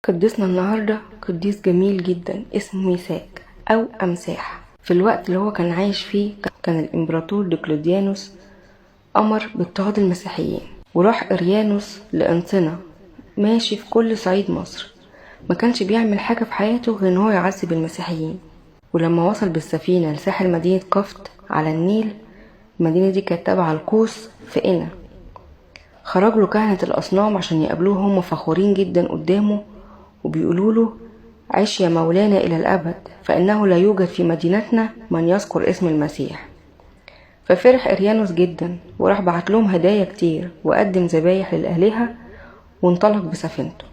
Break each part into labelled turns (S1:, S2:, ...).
S1: قديسنا النهاردة قديس جميل جدا اسمه ميساك أو أمساح. في الوقت اللي هو كان عايش فيه كان الإمبراطور ديوكليديانوس أمر باضطهاد المسيحيين، وراح إريانوس لأنصنة ماشي في كل صعيد مصر، ما كانش بيعمل حاجة في حياته غير إن هو يعذب المسيحيين. ولما وصل بالسفينة لساحل مدينة قفط على النيل، المدينة دي كانت تابعة لقوس في قنا، خرج له كهنة الأصنام عشان يقابلوه، هم فخورين جدا قدامه وبيقولوا له: عش يا مولانا إلى الأبد، فإنه لا يوجد في مدينتنا من يذكر اسم المسيح. ففرح إريانوس جدا وراح بعت لهم هدايا كتير وقدم ذبايح للآلهة وانطلق بسفينته.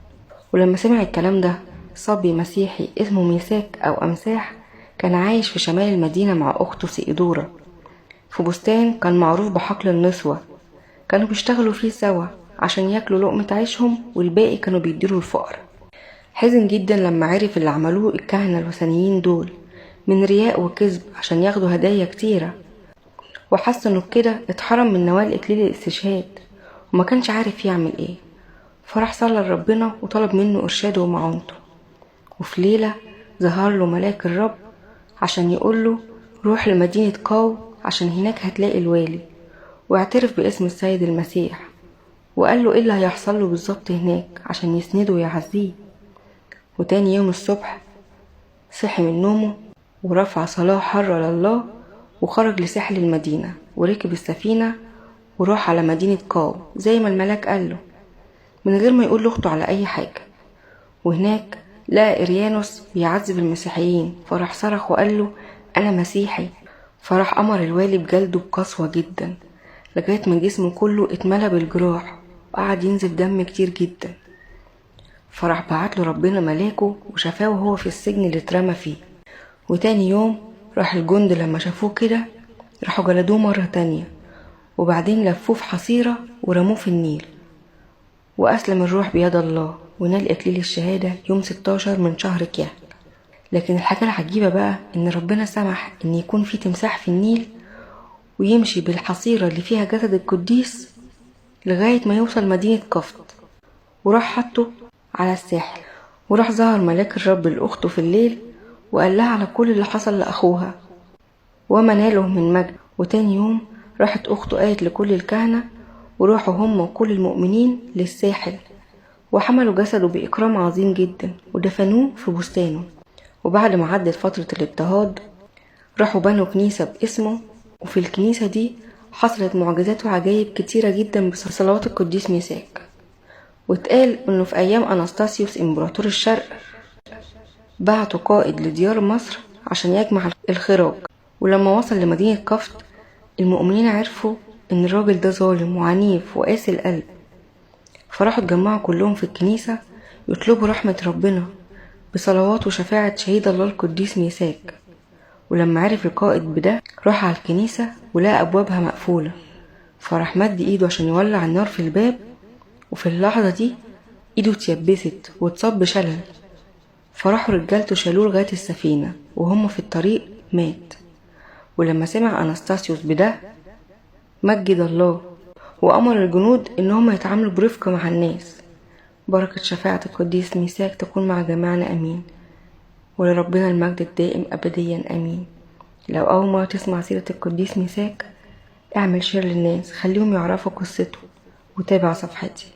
S1: ولما سمع الكلام ده، صبي مسيحي اسمه ميساك أو أمساح كان عايش في شمال المدينة مع أخته سيئدورة في بستان كان معروف بحقل النسوة، كانوا بيشتغلوا فيه سوا عشان ياكلوا لقمة عيشهم والباقي كانوا بيديروا الفقر. حزن جدا لما عرف اللي عملوه الكهنة الوثنيين دول من رياء وكذب عشان ياخدوا هدايا كتيرة، وحس انه بكده اتحرم من نوال اكليل الاستشهاد وما كانش عارف يعمل ايه. فراح صلى لربنا وطلب منه ارشاده ومعونته. وفي ليلة ظهر له ملاك الرب عشان يقوله: روح لمدينة قاو عشان هناك هتلاقي الوالي، واعترف باسم السيد المسيح. وقال له ايه اللي هيحصل له بالظبط هناك عشان يسنده ويعزيه. وتاني يوم الصبح صحي من نومه ورفع صلاة حرة لله وخرج لساحل المدينة وركب السفينة وراح على مدينة قاو زي ما الملاك قاله من غير ما يقول لاخته على اي حاجة. وهناك لقى إريانوس بيعذب المسيحيين، فراح صرخ وقال له: انا مسيحي. فراح امر الوالي بجلده بقسوة جدا لغاية ما جسمه كله اتملى بالجراح وقعد ينزف دم كتير جدا. فراح بعت له ربنا ملاكه وشافاه وهو في السجن اللي اترمى فيه. وتاني يوم راح الجند لما شافوه كده راحوا جلدوه مرة تانية، وبعدين لفوه في حصيرة ورموه في النيل، وأسلم الروح بيد الله ونال إكليل الشهادة يوم 16 من شهر كيهك. لكن الحاجة العجيبة بقى إن ربنا سمح إن يكون في تمساح في النيل ويمشي بالحصيرة اللي فيها جسد القديس لغاية ما يوصل مدينة قفط، وراح حطه على الساحل. وراح ظهر ملاك الرب لأخته في الليل وقال لها على كل اللي حصل لأخوها وما ناله من مجد. وتاني يوم راحت أخته قالت لكل الكهنة وراحوا هم وكل المؤمنين للساحل وحملوا جسده بإكرام عظيم جدا ودفنوه في بستانه. وبعد ما عدت فترة الاضطهاد راحوا بنوا كنيسة باسمه، وفي الكنيسة دي حصلت معجزات وعجائب كتيرة جدا بصلوات القديس ميساك. واتقال انه في ايام انستاسيوس امبراطور الشرق بعتوا قائد لديار مصر عشان يجمع الخراج. ولما وصل لمدينة قفط المؤمنين عرفوا ان الراجل ده ظالم وعنيف وقاسي القلب، فراحوا اتجمعوا كلهم في الكنيسة يطلبوا رحمة ربنا بصلوات وشفاعة شهيد الله القديس ميساك. ولما عرف القائد بده راح على الكنيسة ولقى ابوابها مقفولة، فراح مد ايده عشان يولع النار في الباب، وفي اللحظة دي ايده اتيبست واتصاب بشلل. فراحوا رجالته شالوه لغاية السفينة وهم في الطريق مات. ولما سمع أنستاسيوس بده مجد الله وأمر الجنود إنهم يتعاملوا برفق مع الناس. بركة شفاعة القديس ميساك تكون مع جميعنا أمين، ولربنا المجد الدائم أبديا أمين. لو أول مرة تسمع سيرة القديس ميساك اعمل شير للناس، خليهم يعرفوا قصته وتابع صفحتي.